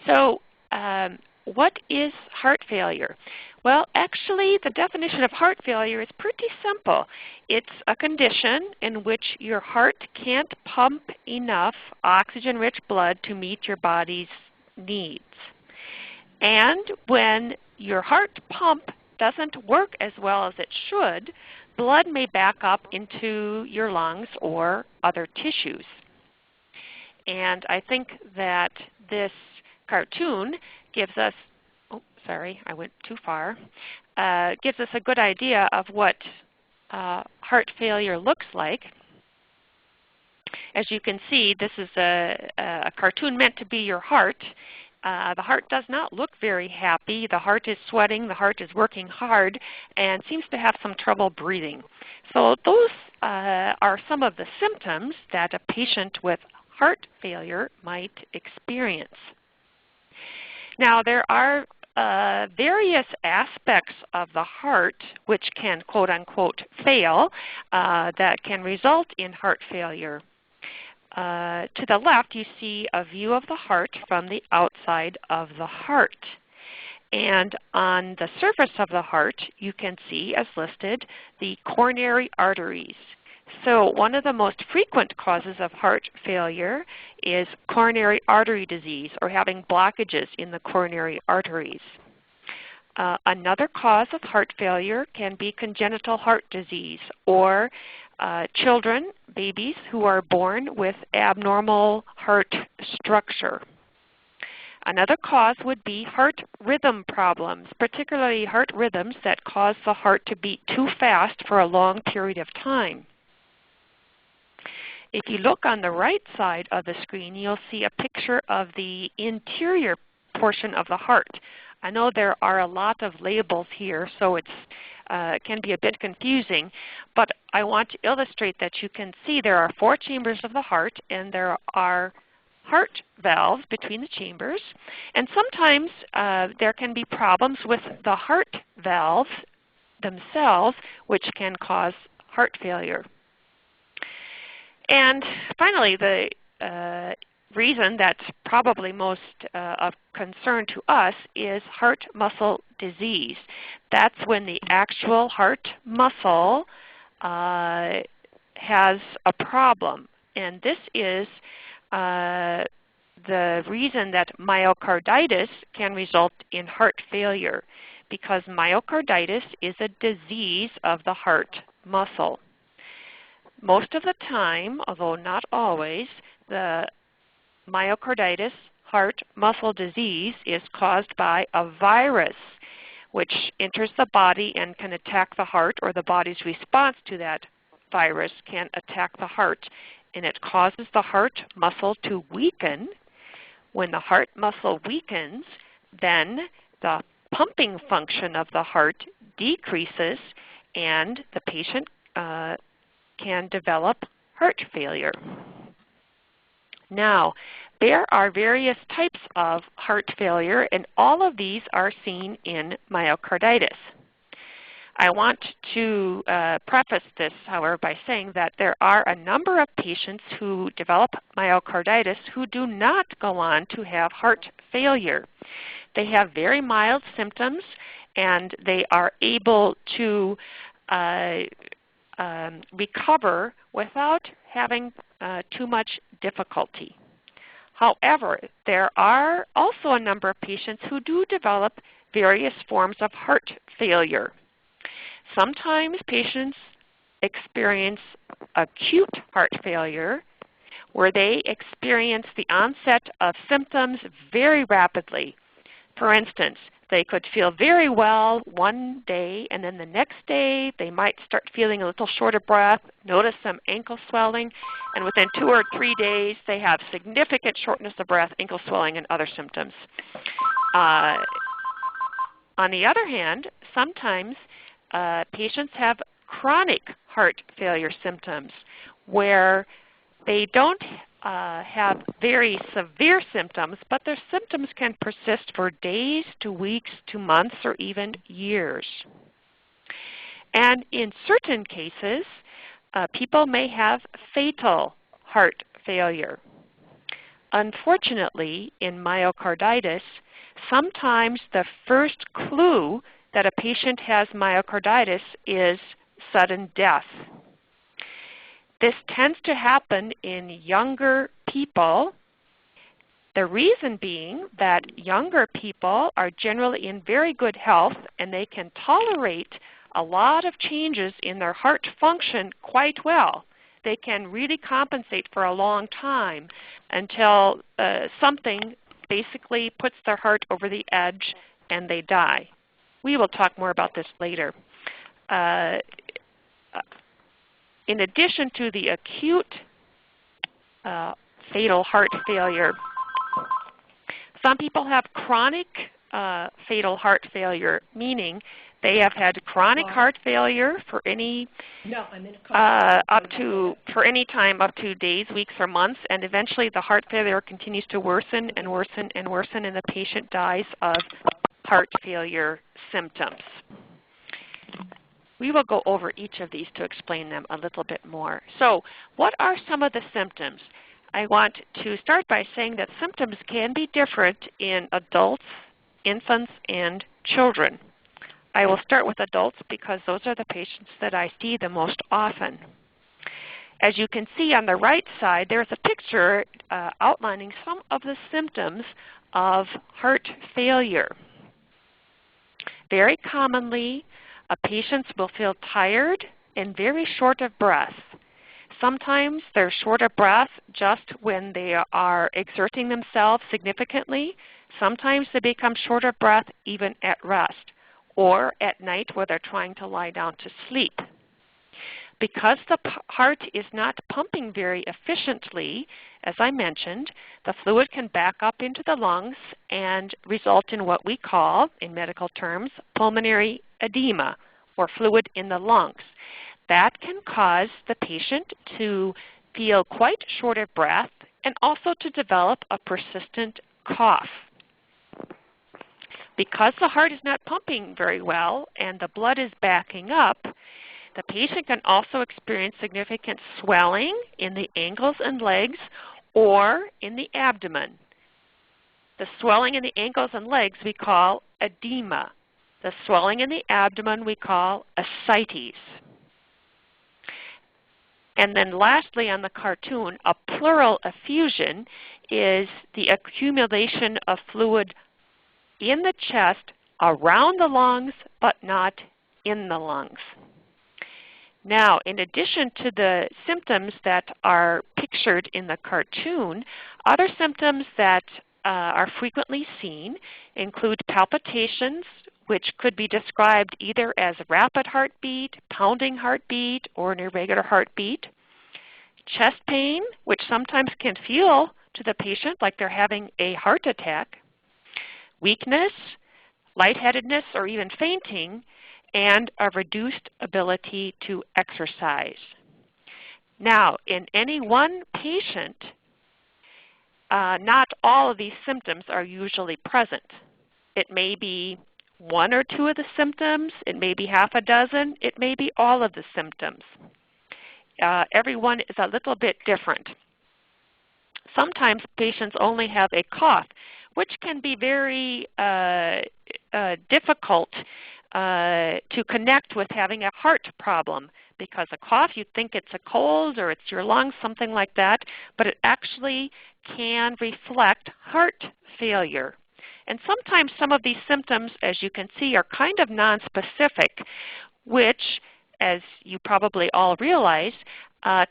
So what is heart failure? Well, actually, the definition of heart failure is pretty simple. It's a condition in which your heart can't pump enough oxygen-rich blood to meet your body's needs. And when your heart pump doesn't work as well as it should, blood may back up into your lungs or other tissues. And I think that this cartoon gives us, oh, sorry, I went too far, gives us a good idea of what heart failure looks like. As you can see, this is a cartoon meant to be your heart. The heart does not look very happy. The heart is sweating. The heart is working hard and seems to have some trouble breathing. So those are some of the symptoms that a patient with heart failure might experience. Now, there are various aspects of the heart which can, quote unquote, fail that can result in heart failure. To the left, you see a view of the heart from the outside of the heart. And on the surface of the heart, you can see, as listed, the coronary arteries. So one of the most frequent causes of heart failure is coronary artery disease, or having blockages in the coronary arteries. Another cause of heart failure can be congenital heart disease, or children, babies, who are born with abnormal heart structure. Another cause would be heart rhythm problems, particularly heart rhythms that cause the heart to beat too fast for a long period of time. If you look on the right side of the screen, you'll see a picture of the interior portion of the heart. I know there are a lot of labels here, so it can be a bit confusing, but I want to illustrate that you can see there are 4 chambers of the heart, and there are heart valves between the chambers. And sometimes there can be problems with the heart valves themselves, which can cause heart failure. And finally, the reason that's probably most of concern to us is heart muscle disease. That's when the actual heart muscle has a problem. And this is the reason that myocarditis can result in heart failure, because myocarditis is a disease of the heart muscle. Most of the time, although not always, the myocarditis, heart muscle disease, is caused by a virus which enters the body and can attack the heart, or the body's response to that virus can attack the heart, and it causes the heart muscle to weaken. When the heart muscle weakens, then the pumping function of the heart decreases, and the patient can develop heart failure. Now, there are various types of heart failure, and all of these are seen in myocarditis. I want to preface this, however, by saying that there are a number of patients who develop myocarditis who do not go on to have heart failure. They have very mild symptoms, and they are able to recover without having too much difficulty. However, there are also a number of patients who do develop various forms of heart failure. Sometimes patients experience acute heart failure, where they experience the onset of symptoms very rapidly. For instance, they could feel very well one day, and then the next day they might start feeling a little short of breath, notice some ankle swelling, and within 2 or 3 days they have significant shortness of breath, ankle swelling, and other symptoms. On the other hand, sometimes patients have chronic heart failure symptoms, where they don't have very severe symptoms, but their symptoms can persist for days to weeks to months or even years. And in certain cases, people may have fatal heart failure. Unfortunately, in myocarditis, sometimes the first clue that a patient has myocarditis is sudden death. This tends to happen in younger people. The reason being that younger people are generally in very good health and they can tolerate a lot of changes in their heart function quite well. They can really compensate for a long time until something basically puts their heart over the edge and they die. We will talk more about this later. In addition to the acute fatal heart failure, some people have chronic fatal heart failure, meaning they have had chronic heart failure for any time up to days, weeks, or months, and eventually the heart failure continues to worsen and worsen and worsen, and the patient dies of heart failure symptoms. We will go over each of these to explain them a little bit more. So, what are some of the symptoms? I want to start by saying that symptoms can be different in adults, infants, and children. I will start with adults because those are the patients that I see the most often. As you can see on the right side, there's a picture outlining some of the symptoms of heart failure. Very commonly, patients will feel tired and very short of breath. Sometimes they're short of breath just when they are exerting themselves significantly. Sometimes they become short of breath even at rest or at night where they're trying to lie down to sleep. Because the heart is not pumping very efficiently, as I mentioned, the fluid can back up into the lungs and result in what we call, in medical terms, pulmonary edema, or fluid in the lungs. That can cause the patient to feel quite short of breath and also to develop a persistent cough. Because the heart is not pumping very well and the blood is backing up, the patient can also experience significant swelling in the ankles and legs or in the abdomen. The swelling in the ankles and legs we call edema. The swelling in the abdomen we call ascites. And then lastly on the cartoon, a pleural effusion is the accumulation of fluid in the chest around the lungs but not in the lungs. Now, in addition to the symptoms that are pictured in the cartoon, other symptoms that are frequently seen include palpitations, which could be described either as a rapid heartbeat, pounding heartbeat, or an irregular heartbeat. Chest pain, which sometimes can feel to the patient like they're having a heart attack. Weakness, lightheadedness, or even fainting, and a reduced ability to exercise. Now, in any one patient, not all of these symptoms are usually present. It may be one or two of the symptoms, it may be half a dozen, it may be all of the symptoms. Everyone is a little bit different. Sometimes patients only have a cough, which can be very difficult to connect with having a heart problem, because a cough, you'd think it's a cold or it's your lungs, something like that, but it actually can reflect heart failure. And sometimes some of these symptoms, as you can see, are kind of nonspecific, which, as you probably all realize,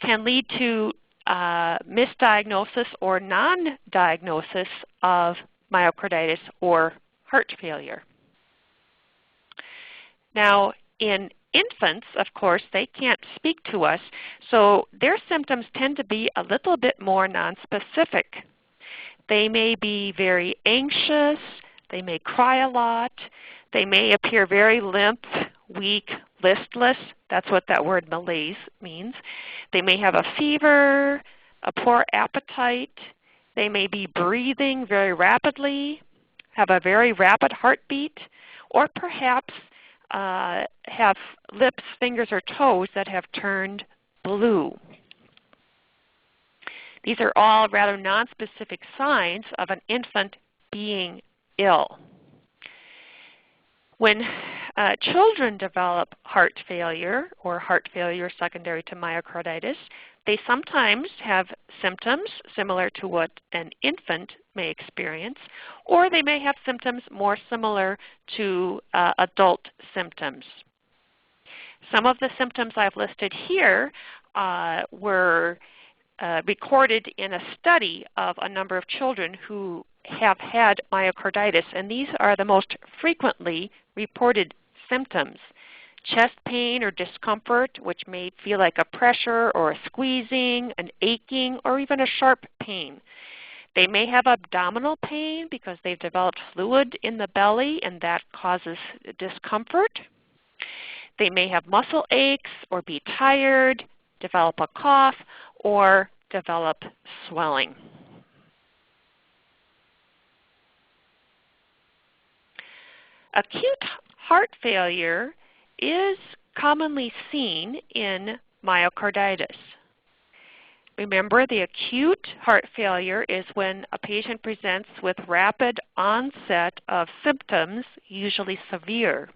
can lead to misdiagnosis or non-diagnosis of myocarditis or heart failure. Now, in infants, of course, they can't speak to us, so their symptoms tend to be a little bit more nonspecific. They may be very anxious, they may cry a lot, they may appear very limp, weak, listless. That's what that word malaise means. They may have a fever, a poor appetite. They may be breathing very rapidly, have a very rapid heartbeat, or perhaps have lips, fingers, or toes that have turned blue. These are all rather nonspecific signs of an infant being ill. When children develop heart failure or heart failure secondary to myocarditis, they sometimes have symptoms similar to what an infant may experience, or they may have symptoms more similar to adult symptoms. Some of the symptoms I've listed here were recorded in a study of a number of children who have had myocarditis, and these are the most frequently reported symptoms. Chest pain or discomfort, which may feel like a pressure or a squeezing, an aching, or even a sharp pain. They may have abdominal pain because they've developed fluid in the belly and that causes discomfort. They may have muscle aches or be tired, develop a cough, or develop swelling. Acute heart failure is commonly seen in myocarditis. Remember, the acute heart failure is when a patient presents with rapid onset of symptoms, usually severe.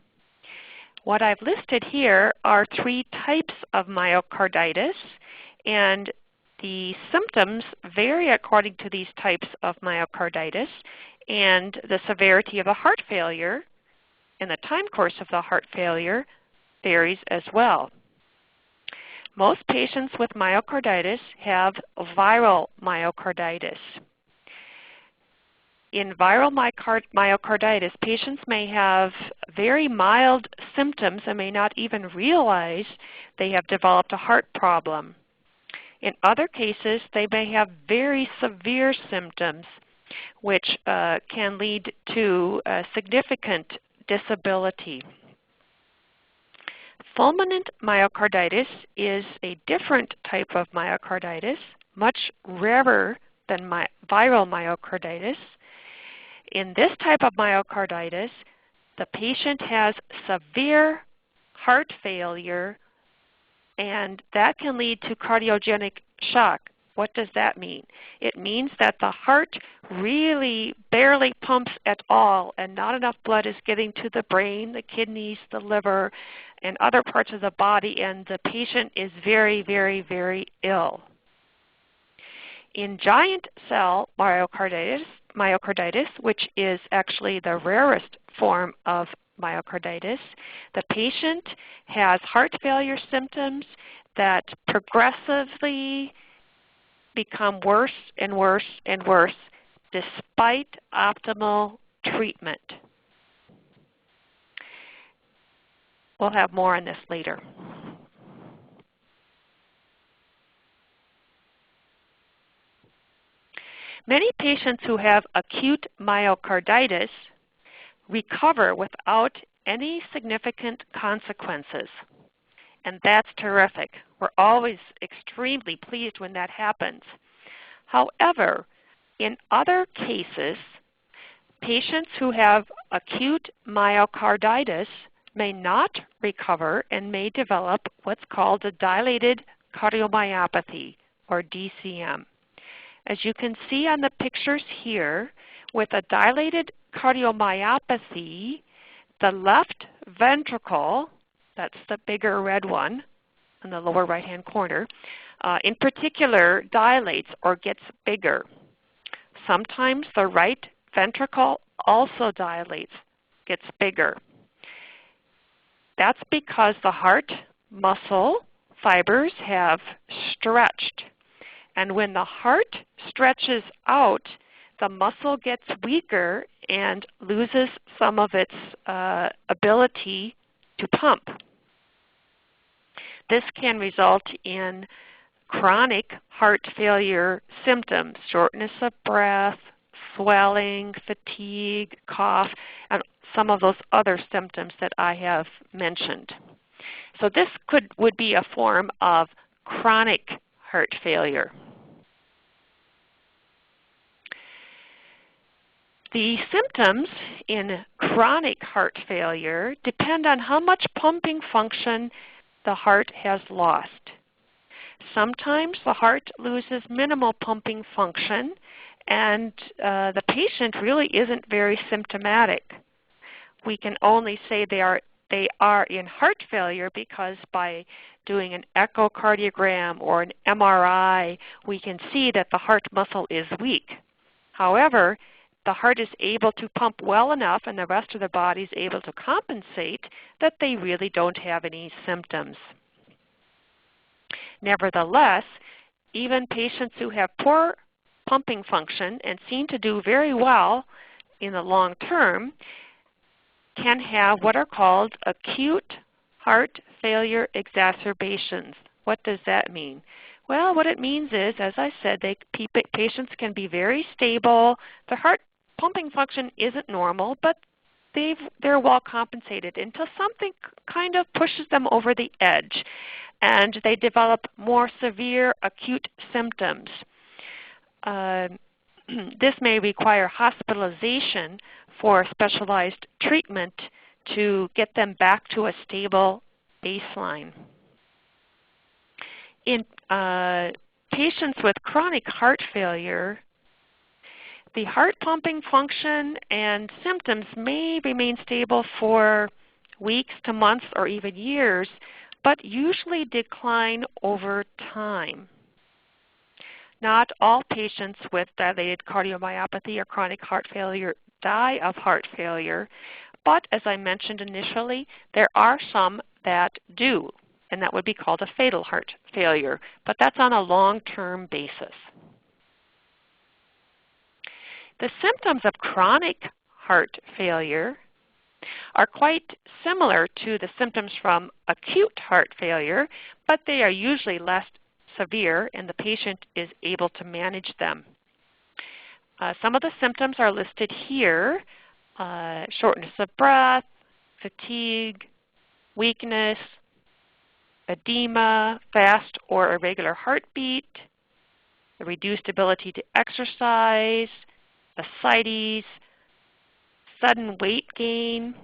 What I've listed here are 3 types of myocarditis, and the symptoms vary according to these types of myocarditis, and the severity of the heart failure and the time course of the heart failure varies as well. Most patients with myocarditis have viral myocarditis. In viral myocarditis, patients may have very mild symptoms and may not even realize they have developed a heart problem. In other cases, they may have very severe symptoms, which can lead to significant disability. Fulminant myocarditis is a different type of myocarditis, much rarer than viral myocarditis. In this type of myocarditis, the patient has severe heart failure, and that can lead to cardiogenic shock. What does that mean? It means that the heart really barely pumps at all, and not enough blood is getting to the brain, the kidneys, the liver, and other parts of the body, and the patient is very, very, very ill. In giant cell myocarditis, which is actually the rarest form of myocarditis, the patient has heart failure symptoms that progressively become worse and worse and worse despite optimal treatment. We'll have more on this later. Many patients who have acute myocarditis recover without any significant consequences, and that's terrific. We're always extremely pleased when that happens. However, in other cases, patients who have acute myocarditis may not recover and may develop what's called a dilated cardiomyopathy, or DCM. As you can see on the pictures here, with a dilated cardiomyopathy, the left ventricle, that's the bigger red one in the lower right-hand corner, in particular dilates or gets bigger. Sometimes the right ventricle also dilates, gets bigger. That's because the heart muscle fibers have stretched. And when the heart stretches out, the muscle gets weaker and loses some of its ability to pump. This can result in chronic heart failure symptoms, shortness of breath, swelling, fatigue, cough, and some of those other symptoms that I have mentioned. So this would be a form of chronic heart failure. The symptoms in chronic heart failure depend on how much pumping function the heart has lost. sometimes the heart loses minimal pumping function, and the patient really isn't very symptomatic. We can only say they are in heart failure because by doing an echocardiogram or an MRI, we can see that the heart muscle is weak. However, the heart is able to pump well enough and the rest of the body is able to compensate that they really don't have any symptoms. Nevertheless, even patients who have poor pumping function and seem to do very well in the long term can have what are called acute heart failure exacerbations. What does that mean? Well, what it means is, as I said, patients can be very stable. Their heart pumping function isn't normal, but they're well compensated until something kind of pushes them over the edge, and they develop more severe acute symptoms. This may require hospitalization for specialized treatment to get them back to a stable baseline. In patients with chronic heart failure, the heart pumping function and symptoms may remain stable for weeks to months or even years, but usually decline over time. Not all patients with dilated cardiomyopathy or chronic heart failure die of heart failure, but as I mentioned initially, there are some that do, and that would be called a fatal heart failure, but that's on a long-term basis. The symptoms of chronic heart failure are quite similar to the symptoms from acute heart failure, but they are usually less severe and the patient is able to manage them. Some of the symptoms are listed here: shortness of breath, fatigue, weakness, edema, fast or irregular heartbeat, a reduced ability to exercise, ascites, sudden weight gain,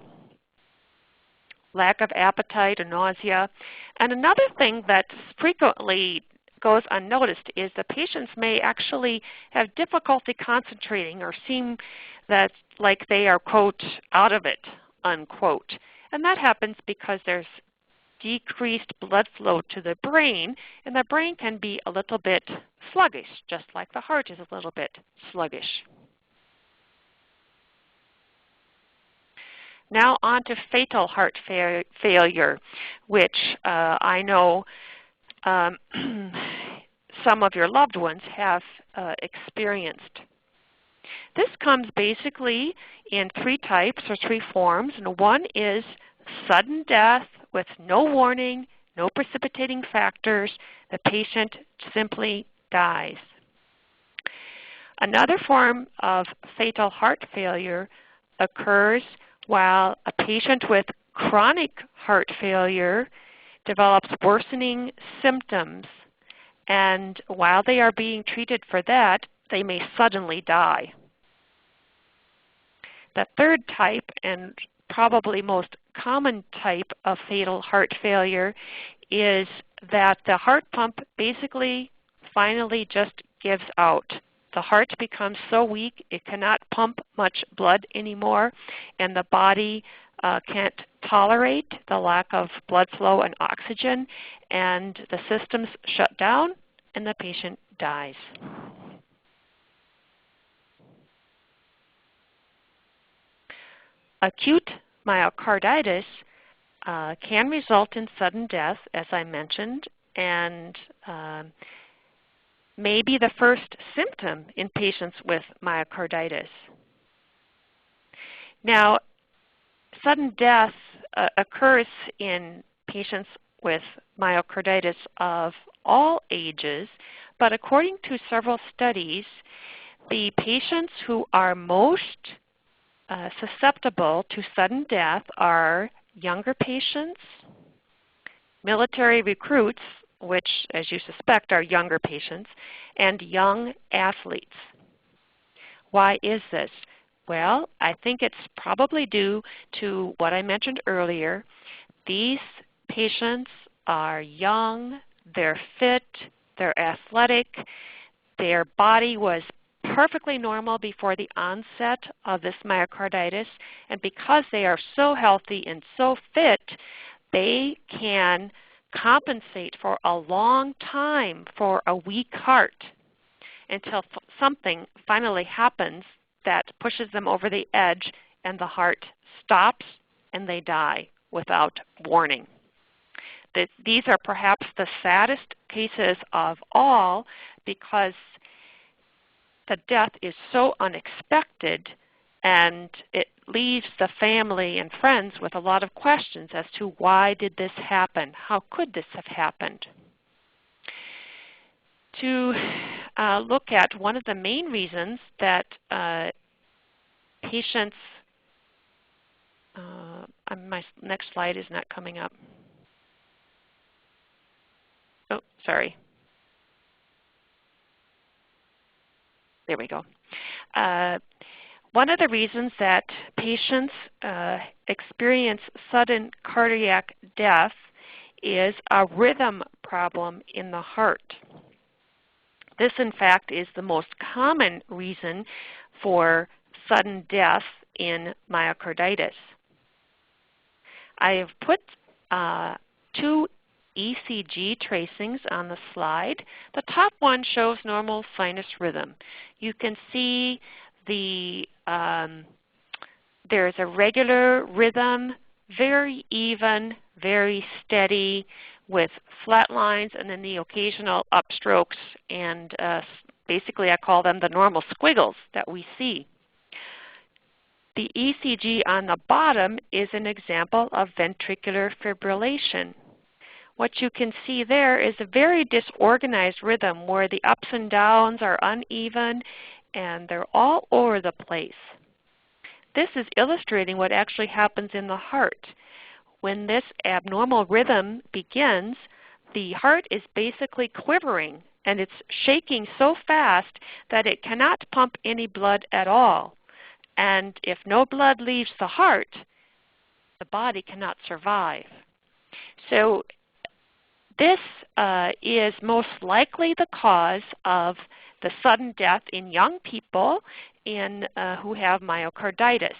lack of appetite or nausea. And another thing that frequently goes unnoticed is the patients may actually have difficulty concentrating or seem that like they are, quote, out of it, unquote. And that happens because there's decreased blood flow to the brain, and the brain can be a little bit sluggish, just like the heart is a little bit sluggish. Now on to fatal heart failure, which I know some of your loved ones have experienced. This comes basically in three types or three forms, and one is sudden death with no warning, no precipitating factors. The patient simply dies. Another form of fatal heart failure occurs while a patient with chronic heart failure develops worsening symptoms, and while they are being treated for that, they may suddenly die. The third type, and probably most common type of fatal heart failure, is that the heart pump basically finally just gives out. The heart becomes so weak it cannot pump much blood anymore, and the body can't tolerate the lack of blood flow and oxygen, and the systems shut down and the patient dies. Acute myocarditis can result in sudden death, as I mentioned, and may be the first symptom in patients with myocarditis. Now, sudden death occurs in patients with myocarditis of all ages, but according to several studies, the patients who are most susceptible to sudden death are younger patients, military recruits, which, as you suspect, are younger patients, and young athletes. Why is this? Well, I think it's probably due to what I mentioned earlier. These patients are young, they're fit, they're athletic, their body was perfectly normal before the onset of this myocarditis, and because they are so healthy and so fit, they can compensate for a long time for a weak heart until something finally happens that pushes them over the edge and the heart stops and they die without warning. These are perhaps the saddest cases of all because the death is so unexpected, and it leaves the family and friends with a lot of questions as to why did this happen? How could this have happened? To look at one of the main reasons that patients, my next slide is not coming up. Oh, sorry. There we go. One of the reasons that patients experience sudden cardiac death is a rhythm problem in the heart. This, in fact, is the most common reason for sudden death in myocarditis. I have put two ECG tracings on the slide. The top one shows normal sinus rhythm. You can see there's a regular rhythm, very even, very steady, with flat lines and then the occasional upstrokes, and basically I call them the normal squiggles that we see. The ECG on the bottom is an example of ventricular fibrillation. What you can see there is a very disorganized rhythm where the ups and downs are uneven and they're all over the place. This is illustrating what actually happens in the heart. When this abnormal rhythm begins, the heart is basically quivering and it's shaking so fast that it cannot pump any blood at all. And if no blood leaves the heart, the body cannot survive. So this is most likely the cause of the sudden death in young people who have myocarditis.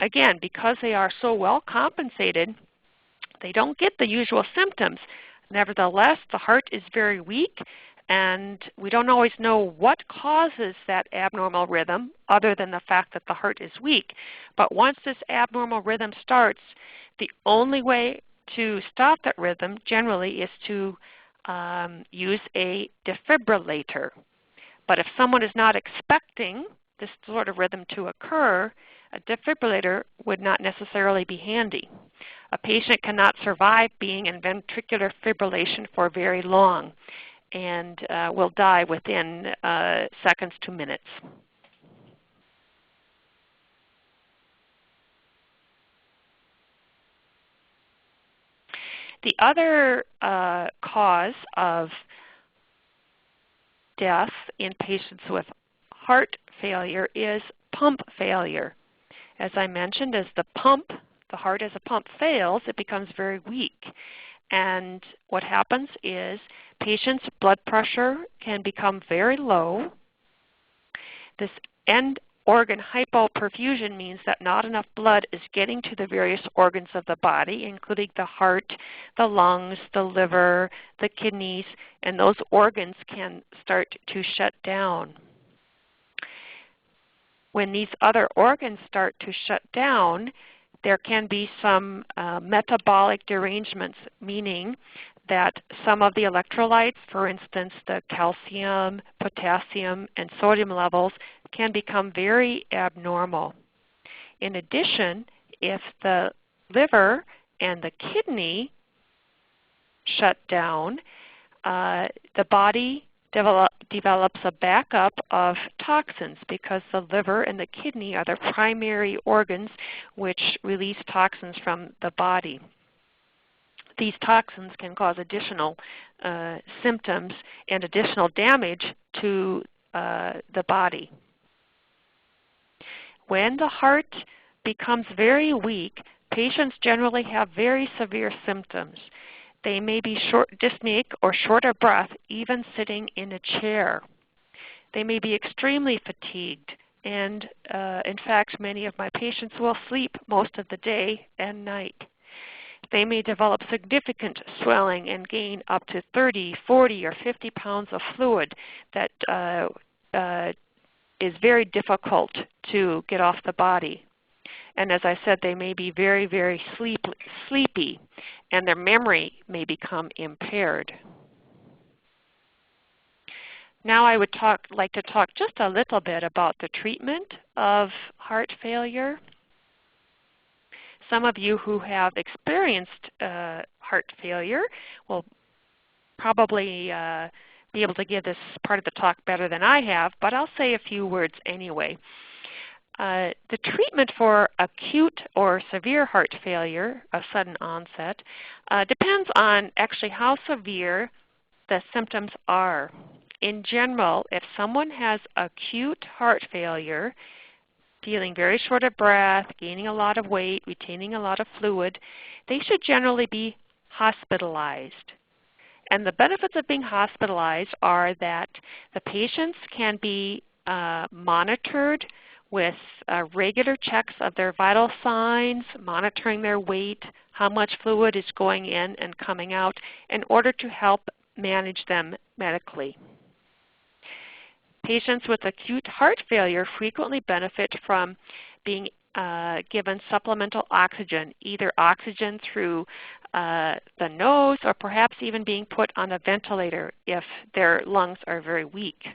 Again, because they are so well compensated, they don't get the usual symptoms. Nevertheless, the heart is very weak, and we don't always know what causes that abnormal rhythm other than the fact that the heart is weak. But once this abnormal rhythm starts, the only way to stop that rhythm generally is to use a defibrillator. But if someone is not expecting this sort of rhythm to occur, a defibrillator would not necessarily be handy. A patient cannot survive being in ventricular fibrillation for very long and will die within seconds to minutes. The other cause of death in patients with heart failure is pump failure. As I mentioned, as the heart as a pump fails, it becomes very weak. And what happens is patients' blood pressure can become very low. This end organ hypoperfusion means that not enough blood is getting to the various organs of the body, including the heart, the lungs, the liver, the kidneys, and those organs can start to shut down. When these other organs start to shut down, there can be some metabolic derangements, meaning that some of the electrolytes, for instance, the calcium, potassium, and sodium levels, can become very abnormal. In addition, if the liver and the kidney shut down, the body develops a backup of toxins because the liver and the kidney are the primary organs which release toxins from the body. These toxins can cause additional symptoms and additional damage to the body. When the heart becomes very weak, patients generally have very severe symptoms. They may be dyspneic or short of breath even sitting in a chair. They may be extremely fatigued, and in fact, many of my patients will sleep most of the day and night. They may develop significant swelling and gain up to 30, 40, or 50 pounds of fluid that is very difficult to get off the body. And as I said, they may be very, very sleepy, and their memory may become impaired. Now I would like to talk just a little bit about the treatment of heart failure. Some of you who have experienced heart failure will probably be able to give this part of the talk better than I have, but I'll say a few words anyway. The treatment for acute or severe heart failure, a sudden onset, depends on actually how severe the symptoms are. In general, if someone has acute heart failure, feeling very short of breath, gaining a lot of weight, retaining a lot of fluid, they should generally be hospitalized. And the benefits of being hospitalized are that the patients can be monitored with regular checks of their vital signs, monitoring their weight, how much fluid is going in and coming out, in order to help manage them medically. Patients with acute heart failure frequently benefit from being given supplemental oxygen, either oxygen through the nose or perhaps even being put on a ventilator if their lungs are very weak.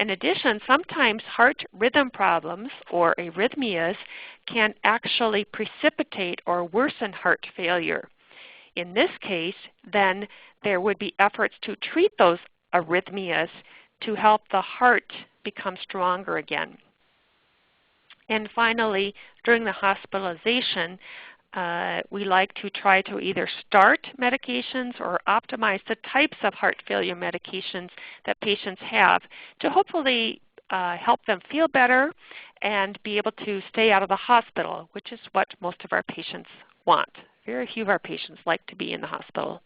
In addition, sometimes heart rhythm problems or arrhythmias can actually precipitate or worsen heart failure. In this case, then there would be efforts to treat those arrhythmias to help the heart become stronger again. And finally, during the hospitalization, we like to try to either start medications or optimize the types of heart failure medications that patients have to hopefully help them feel better and be able to stay out of the hospital, which is what most of our patients want. Very few of our patients like to be in the hospital.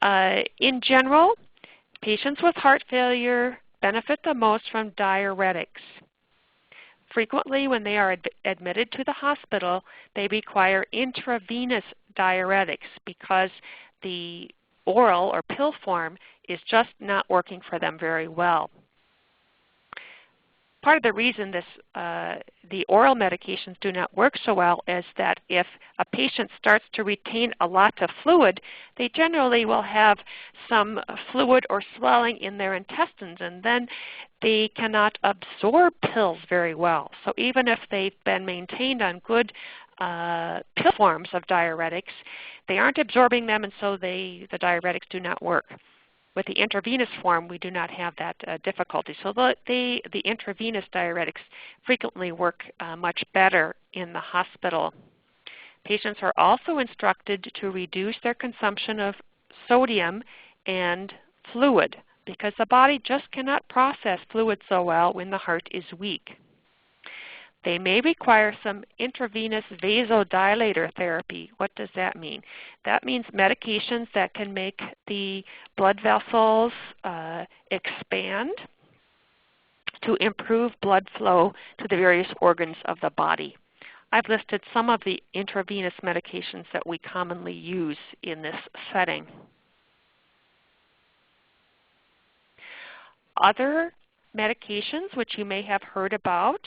In general, patients with heart failure benefit the most from diuretics. Frequently, when they are admitted to the hospital, they require intravenous diuretics because the oral or pill form is just not working for them very well. Part of the reason the oral medications do not work so well is that if a patient starts to retain a lot of fluid, they generally will have some fluid or swelling in their intestines, and then they cannot absorb pills very well. So even if they've been maintained on good pill forms of diuretics, they aren't absorbing them, and so the diuretics do not work. With the intravenous form, we do not have that difficulty. So the intravenous diuretics frequently work much better in the hospital. Patients are also instructed to reduce their consumption of sodium and fluid because the body just cannot process fluid so well when the heart is weak. They may require some intravenous vasodilator therapy. What does that mean? That means medications that can make the blood vessels expand to improve blood flow to the various organs of the body. I've listed some of the intravenous medications that we commonly use in this setting. Other medications which you may have heard about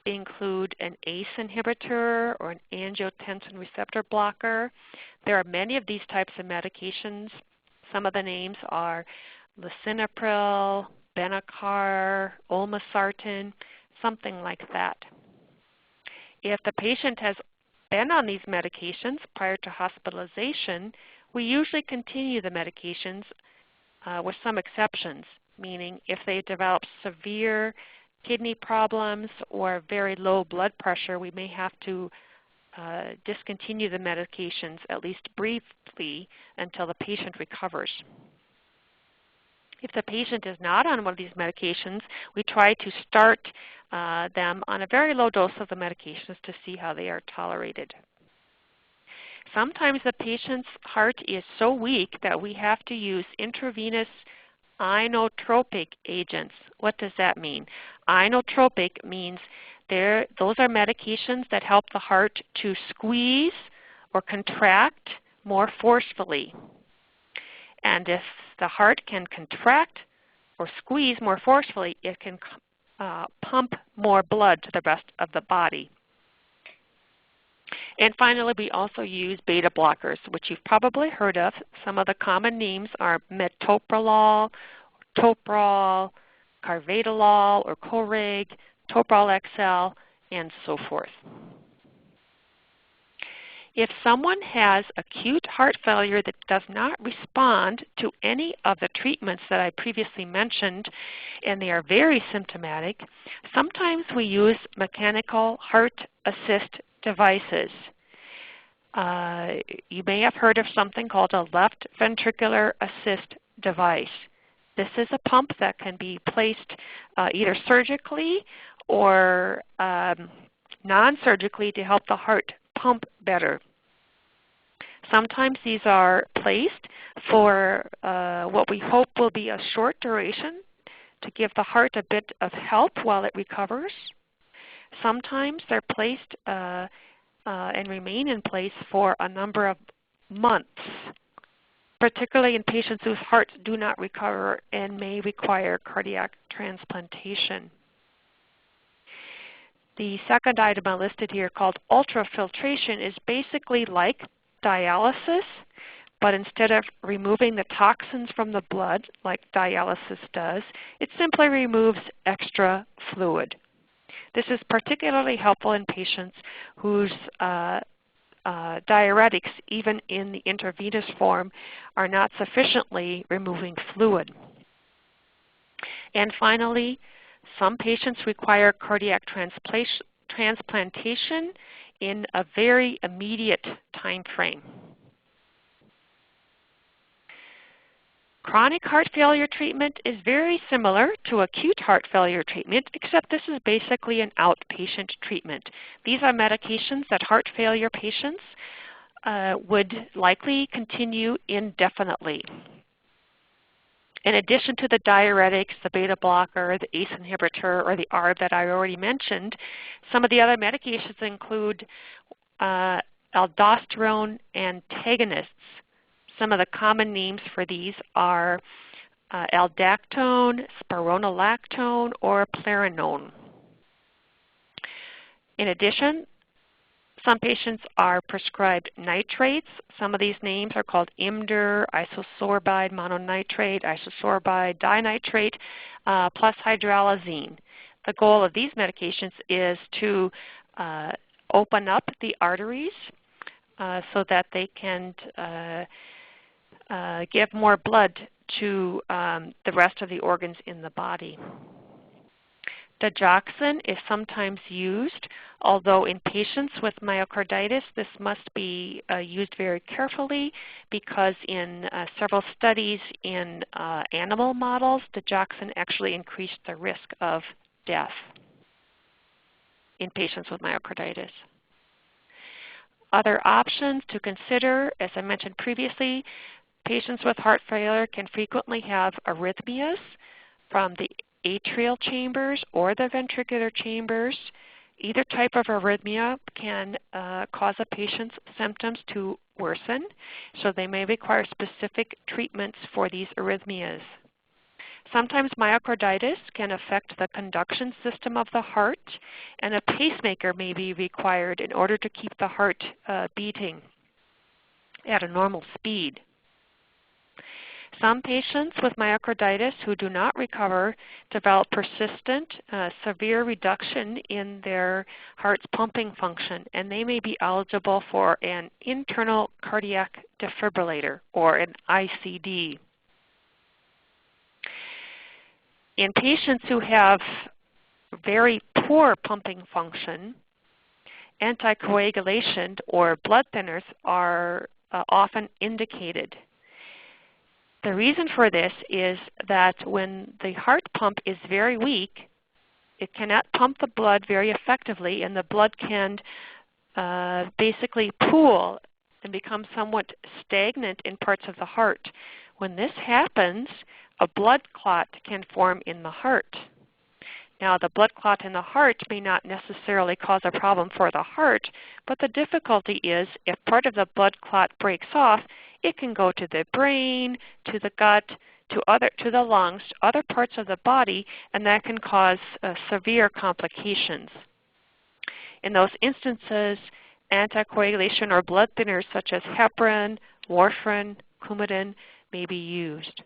include an ACE inhibitor or an angiotensin receptor blocker. There are many of these types of medications. Some of the names are lisinopril, Benicar, olmesartan, something like that. If the patient has been on these medications prior to hospitalization, we usually continue the medications with some exceptions, meaning if they develop severe kidney problems or very low blood pressure, we may have to discontinue the medications at least briefly until the patient recovers. If the patient is not on one of these medications, we try to start them on a very low dose of the medications to see how they are tolerated. Sometimes the patient's heart is so weak that we have to use intravenous inotropic agents. What does that mean? Inotropic means those are medications that help the heart to squeeze or contract more forcefully. And if the heart can contract or squeeze more forcefully, it can pump more blood to the rest of the body. And finally, we also use beta blockers, which you've probably heard of. Some of the common names are metoprolol, toprol, carvedilol or Coreg, Toprol XL, and so forth. If someone has acute heart failure that does not respond to any of the treatments that I previously mentioned, and they are very symptomatic, sometimes we use mechanical heart assist devices. You may have heard of something called a left ventricular assist device. This is a pump that can be placed either surgically or non-surgically to help the heart pump better. Sometimes these are placed for what we hope will be a short duration to give the heart a bit of help while it recovers. Sometimes they're placed and remain in place for a number of months, particularly in patients whose hearts do not recover and may require cardiac transplantation. The second item I listed here, called ultrafiltration, is basically like dialysis, but instead of removing the toxins from the blood like dialysis does, it simply removes extra fluid. This is particularly helpful in patients whose diuretics, even in the intravenous form, are not sufficiently removing fluid. And finally, some patients require cardiac transplantation in a very immediate time frame. Chronic heart failure treatment is very similar to acute heart failure treatment, except this is basically an outpatient treatment. These are medications that heart failure patients would likely continue indefinitely. In addition to the diuretics, the beta blocker, the ACE inhibitor, or the ARB that I already mentioned, some of the other medications include aldosterone antagonists. Some of the common names for these are aldactone, spironolactone, or plerinone. In addition, some patients are prescribed nitrates. Some of these names are called Imdur, isosorbide mononitrate, isosorbide dinitrate, plus hydralazine. The goal of these medications is to open up the arteries so that they can give more blood to the rest of the organs in the body. Digoxin is sometimes used, although in patients with myocarditis this must be used very carefully because in several studies in animal models, digoxin actually increased the risk of death in patients with myocarditis. Other options to consider, as I mentioned previously, patients with heart failure can frequently have arrhythmias from the atrial chambers or the ventricular chambers. Either type of arrhythmia can cause a patient's symptoms to worsen, so they may require specific treatments for these arrhythmias. Sometimes myocarditis can affect the conduction system of the heart, and a pacemaker may be required in order to keep the heart beating at a normal speed. Some patients with myocarditis who do not recover develop persistent, severe reduction in their heart's pumping function, and they may be eligible for an internal cardiac defibrillator, or an ICD. In patients who have very poor pumping function, anticoagulation or blood thinners are often indicated. The reason for this is that when the heart pump is very weak, it cannot pump the blood very effectively, and the blood can basically pool and become somewhat stagnant in parts of the heart. When this happens, a blood clot can form in the heart. Now, the blood clot in the heart may not necessarily cause a problem for the heart, but the difficulty is if part of the blood clot breaks off, it can go to the brain, to the gut, to the lungs, to other parts of the body, and that can cause severe complications. In those instances, anticoagulation or blood thinners such as heparin, warfarin, Coumadin may be used.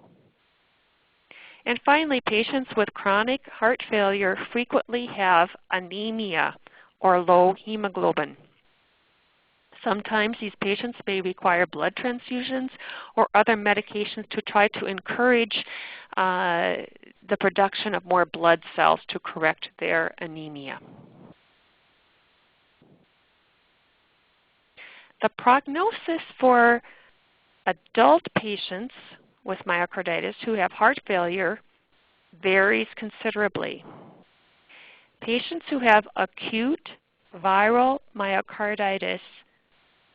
And finally, patients with chronic heart failure frequently have anemia or low hemoglobin. Sometimes these patients may require blood transfusions or other medications to try to encourage the production of more blood cells to correct their anemia. The prognosis for adult patients with myocarditis who have heart failure varies considerably. Patients who have acute viral myocarditis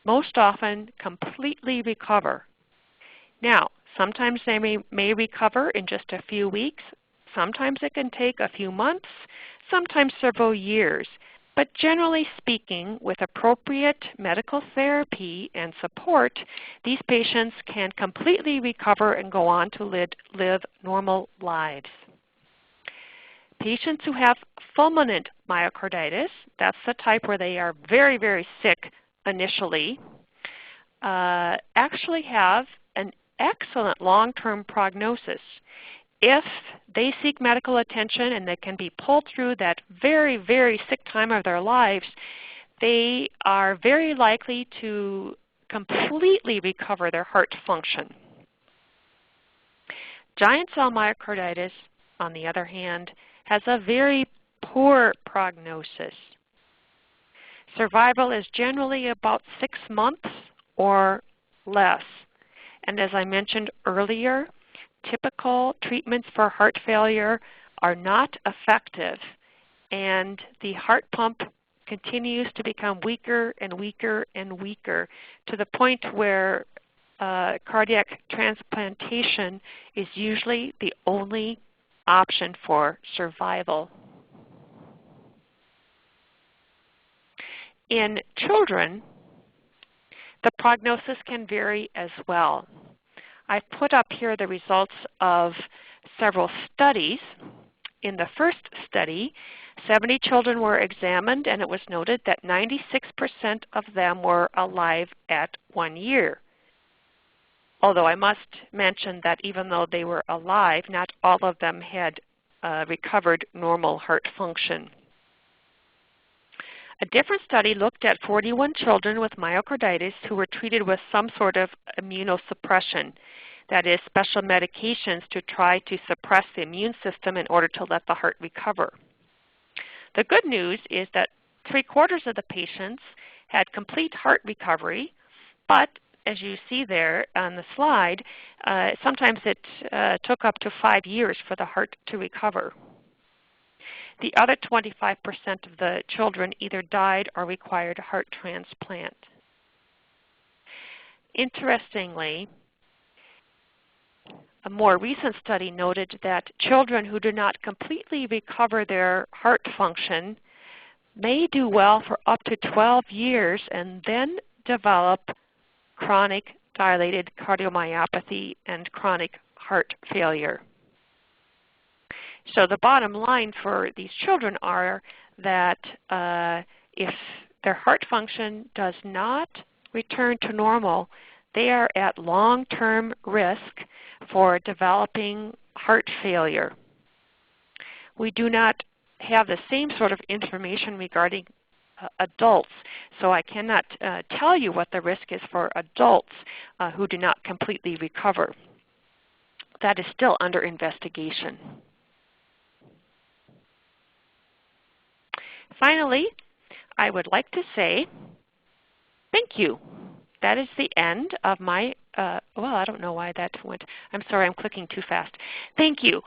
most often completely recover. Now, sometimes they may recover in just a few weeks. Sometimes it can take a few months, sometimes several years. But generally speaking, with appropriate medical therapy and support, these patients can completely recover and go on to live normal lives. Patients who have fulminant myocarditis, that's the type where they are very, very sick initially, actually have an excellent long-term prognosis. If they seek medical attention and they can be pulled through that very, very sick time of their lives, they are very likely to completely recover their heart function. Giant cell myocarditis, on the other hand, has a very poor prognosis. Survival is generally about 6 months or less. And as I mentioned earlier, typical treatments for heart failure are not effective, and the heart pump continues to become weaker and weaker and weaker to the point where cardiac transplantation is usually the only option for survival. In children, the prognosis can vary as well. I've put up here the results of several studies. In the first study, 70 children were examined, and it was noted that 96% of them were alive at 1 year. Although I must mention that even though they were alive, not all of them had recovered normal heart function. A different study looked at 41 children with myocarditis who were treated with some sort of immunosuppression, that is, special medications to try to suppress the immune system in order to let the heart recover. The good news is that 3/4 of the patients had complete heart recovery, but as you see there on the slide, sometimes it took up to 5 years for the heart to recover. The other 25% of the children either died or required a heart transplant. Interestingly, a more recent study noted that children who do not completely recover their heart function may do well for up to 12 years and then develop chronic dilated cardiomyopathy and chronic heart failure. So the bottom line for these children are that if their heart function does not return to normal, they are at long-term risk for developing heart failure. We do not have the same sort of information regarding adults, so I cannot tell you what the risk is for adults who do not completely recover. That is still under investigation. Finally, I would like to say thank you. That is the end of my, well, I don't know why that went. I'm sorry, I'm clicking too fast. Thank you.